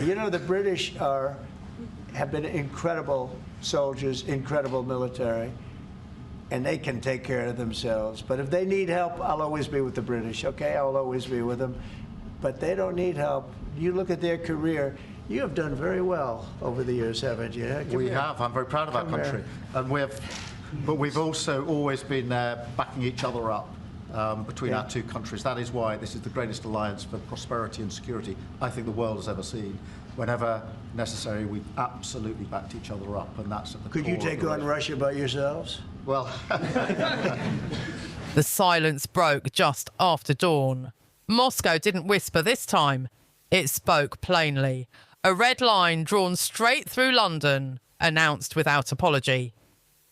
You know, the British have been incredible soldiers, incredible military, and they can take care of themselves. But if they need help, I'll always be with the British, okay? I'll always be with them. But they don't need help. You look at their career. You have done very well over the years, haven't you? We have. I'm very proud of our country. And but we've also always been there backing each other up between our two countries. That is why this is the greatest alliance for prosperity and security I think the world has ever seen. Whenever necessary, we absolutely backed each other up, and that's at the core. Could you take on Russia by yourselves? Well, the silence broke just after dawn. Moscow didn't whisper this time. It spoke plainly. A red line drawn straight through London, announced without apology.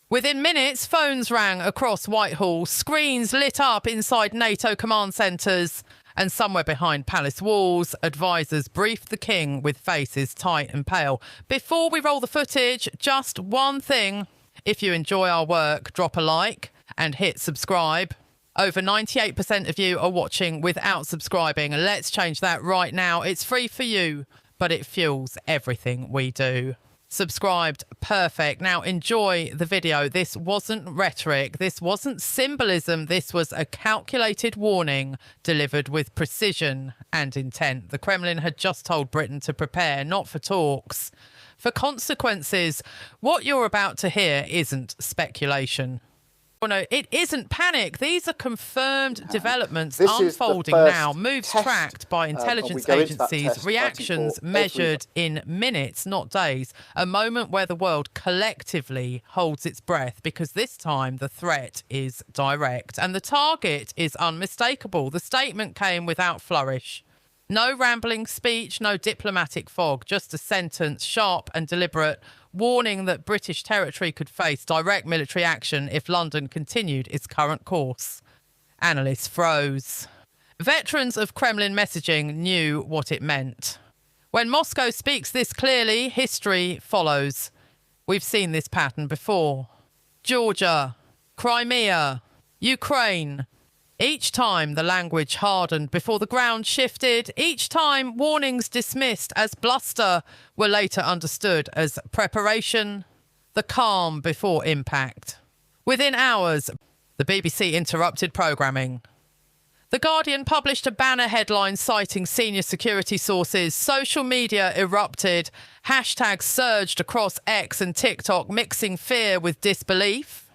Within minutes, phones rang across Whitehall, screens lit up inside NATO command centres, and somewhere behind palace walls, advisers briefed the king with faces tight and pale. Before we roll the footage, just one thing. If you enjoy our work, drop a like and hit subscribe. Over 98% of you are watching without subscribing. Let's change that right now. It's free for you, but it fuels everything we do. Subscribed, perfect. Now enjoy the video. This wasn't rhetoric. This wasn't symbolism. This was a calculated warning delivered with precision and intent. The Kremlin had just told Britain to prepare, not for talks, for consequences. What you're about to hear isn't speculation. Oh, no, it isn't panic. These are confirmed developments unfolding now. Moves tracked by intelligence agencies, reactions measured in minutes, not days. A moment where the world collectively holds its breath, because this time the threat is direct and the target is unmistakable. The statement came without flourish. No rambling speech, no diplomatic fog, just a sentence, sharp and deliberate, warning that British territory could face direct military action if London continued its current course. Analysts froze. Veterans of Kremlin messaging knew what it meant. When Moscow speaks this clearly, history follows. We've seen this pattern before. Georgia, Crimea, Ukraine. Each time the language hardened before the ground shifted. Each time warnings dismissed as bluster were later understood as preparation. The calm before impact. Within hours, the BBC interrupted programming. The Guardian published a banner headline citing senior security sources. Social media erupted. Hashtags surged across X and TikTok, mixing fear with disbelief.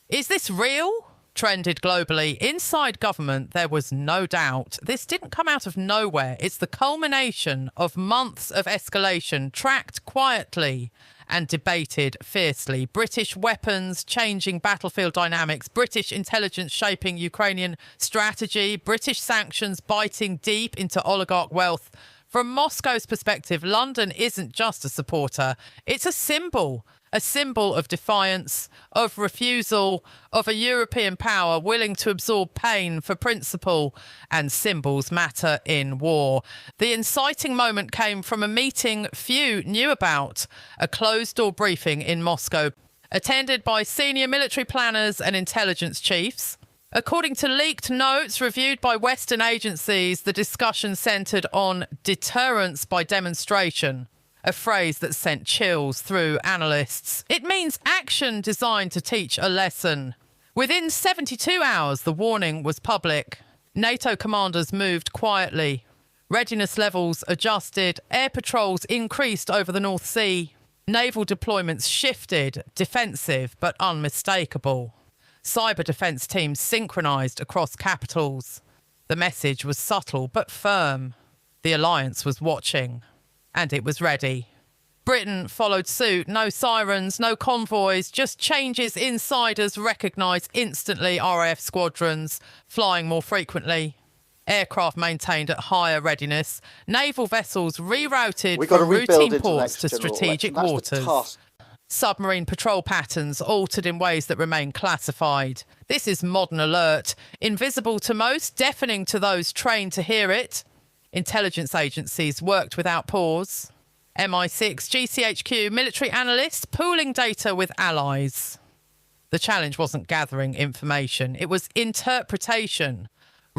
Is this real? Trended globally. Inside government, there was no doubt. This didn't come out of nowhere. It's the culmination of months of escalation, tracked quietly and debated fiercely. British weapons changing battlefield dynamics, British intelligence shaping Ukrainian strategy, British sanctions biting deep into oligarch wealth. From Moscow's perspective, London isn't just a supporter, it's a symbol of defiance, of refusal, of a European power willing to absorb pain for principle, and symbols matter in war. The inciting moment came from a meeting few knew about, a closed-door briefing in Moscow, attended by senior military planners and intelligence chiefs. According to leaked notes reviewed by Western agencies, the discussion centred on deterrence by demonstration. A phrase that sent chills through analysts. It means action designed to teach a lesson. Within 72 hours, the warning was public. NATO commanders moved quietly. Readiness levels adjusted. Air patrols increased over the North Sea. Naval deployments shifted, defensive but unmistakable. Cyber defence teams synchronised across capitals. The message was subtle but firm. The alliance was watching. And it was ready. Britain followed suit. No sirens, no convoys, just changes insiders recognise instantly. RAF squadrons flying more frequently. Aircraft maintained at higher readiness. Naval vessels rerouted from routine ports to strategic waters. Submarine patrol patterns altered in ways that remain classified. This is modern alert. Invisible to most, deafening to those trained to hear it. Intelligence agencies worked without pause. MI6, GCHQ, military analysts pooling data with allies. The challenge wasn't gathering information, it was interpretation.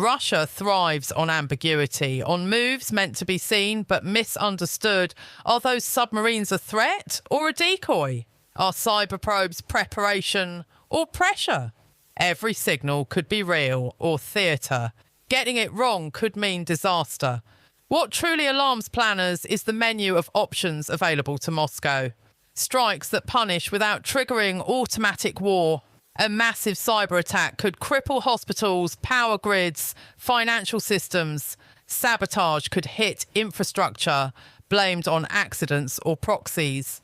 Russia thrives on ambiguity, on moves meant to be seen but misunderstood. Are those submarines a threat or a decoy? Are cyber probes preparation or pressure? Every signal could be real or theatre. Getting it wrong could mean disaster. What truly alarms planners is the menu of options available to Moscow. Strikes that punish without triggering automatic war. A massive cyber attack could cripple hospitals, power grids, financial systems. Sabotage could hit infrastructure, blamed on accidents or proxies.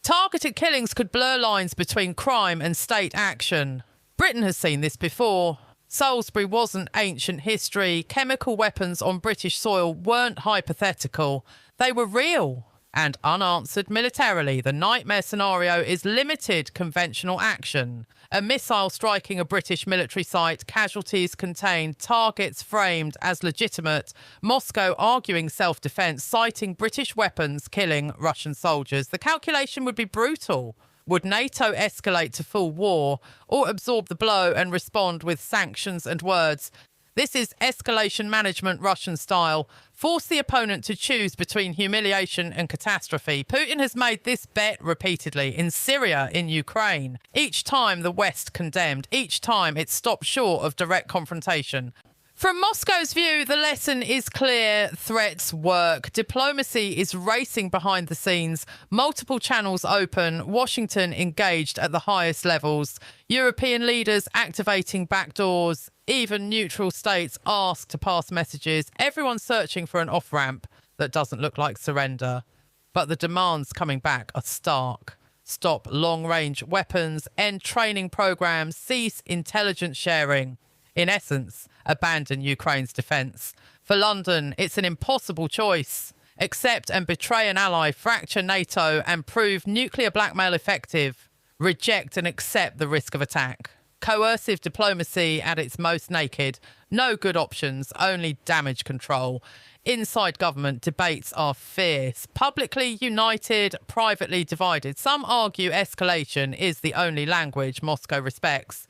Targeted killings could blur lines between crime and state action. Britain has seen this before. Salisbury wasn't ancient history. Chemical weapons on British soil weren't hypothetical. They were real and unanswered militarily. The nightmare scenario is limited conventional action. A missile striking a British military site, casualties contained, targets framed as legitimate, Moscow arguing self-defence, citing British weapons killing Russian soldiers. The calculation would be brutal. Would NATO escalate to full war or absorb the blow and respond with sanctions and words? This is escalation management Russian style. Force the opponent to choose between humiliation and catastrophe. Putin has made this bet repeatedly in Syria, in Ukraine. Each time the West condemned, each time it stopped short of direct confrontation. From Moscow's view, the lesson is clear. Threats work. Diplomacy is racing behind the scenes. Multiple channels open. Washington engaged at the highest levels. European leaders activating backdoors. Even neutral states asked to pass messages. Everyone searching for an off-ramp that doesn't look like surrender. But the demands coming back are stark. Stop long-range weapons. End training programs. Cease intelligence sharing. In essence, abandon Ukraine's defence. For London, it's an impossible choice. Accept and betray an ally, fracture NATO and prove nuclear blackmail effective. Reject and accept the risk of attack. Coercive diplomacy at its most naked. No good options, only damage control. Inside government, debates are fierce. Publicly united, privately divided. Some argue escalation is the only language Moscow respects.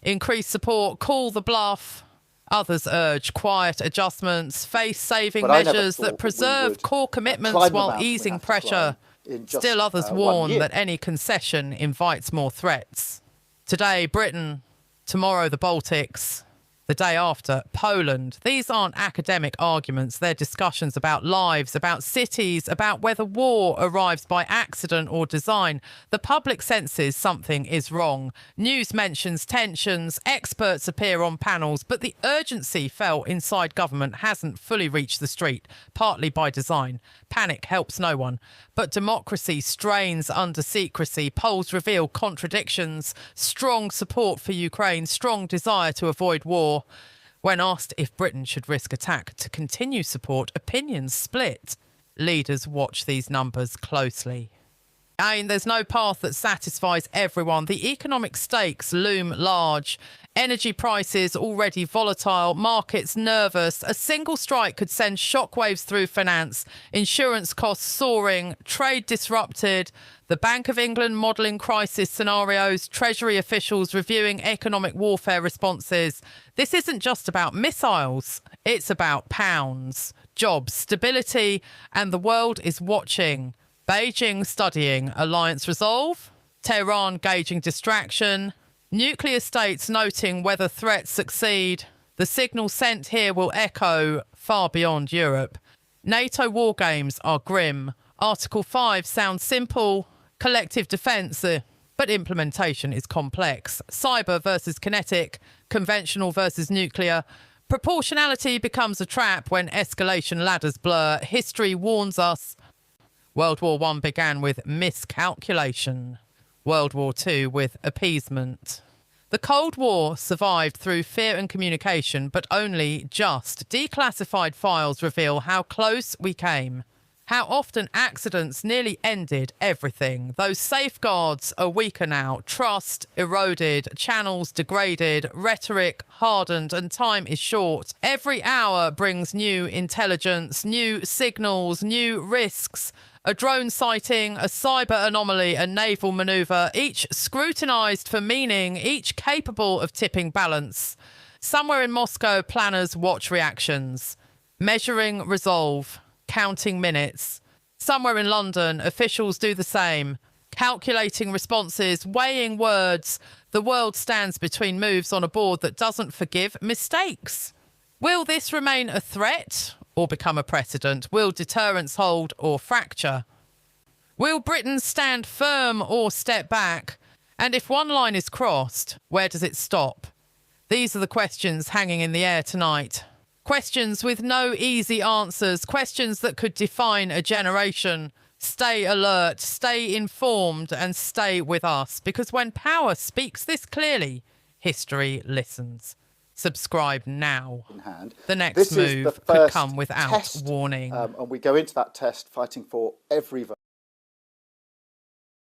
Increase support, call the bluff. Others urge quiet adjustments, face-saving measures that preserve core commitments while easing pressure. Still others warn that any concession invites more threats. Today, Britain. Tomorrow, the Baltics. The day after, Poland. These aren't academic arguments. They're discussions about lives, about cities, about whether war arrives by accident or design. The public senses something is wrong. News mentions tensions. Experts appear on panels. But the urgency felt inside government hasn't fully reached the street, partly by design. Panic helps no one. But democracy strains under secrecy. Polls reveal contradictions. Strong support for Ukraine. Strong desire to avoid war. When asked if Britain should risk attack to continue support, opinions split. Leaders watch these numbers closely. There's no path that satisfies everyone. The economic stakes loom large. Energy prices already volatile, markets nervous. A single strike could send shockwaves through finance, insurance costs soaring, trade disrupted. The Bank of England modelling crisis scenarios, Treasury officials reviewing economic warfare responses. This isn't just about missiles, it's about pounds, jobs, stability, and the world is watching. Beijing studying alliance resolve, Tehran gauging distraction, nuclear states noting whether threats succeed. The signal sent here will echo far beyond Europe. NATO war games are grim. Article 5 sounds simple, collective defence, but implementation is complex. Cyber versus kinetic, conventional versus nuclear. Proportionality becomes a trap when escalation ladders blur. History warns us. World War I began with miscalculation. World War II with appeasement. The Cold War survived through fear and communication, but only just. Declassified files reveal how close we came. How often accidents nearly ended everything. Those safeguards are weaker now. Trust eroded, channels degraded, rhetoric hardened, and time is short. Every hour brings new intelligence, new signals, new risks. A drone sighting, a cyber anomaly, a naval manoeuvre, each scrutinised for meaning, each capable of tipping balance. Somewhere in Moscow, planners watch reactions, measuring resolve, counting minutes. Somewhere in London, officials do the same, calculating responses, weighing words. The world stands between moves on a board that doesn't forgive mistakes. Will this remain a threat or become a precedent? Will deterrence hold or fracture? Will Britain stand firm or step back? And if one line is crossed, where does it stop? These are the questions hanging in the air tonight. Questions with no easy answers, questions that could define a generation. Stay alert, stay informed, and stay with us, because when power speaks this clearly, history listens. Subscribe now. In hand. The next move could come without test, warning. and we go into that test fighting for every vote.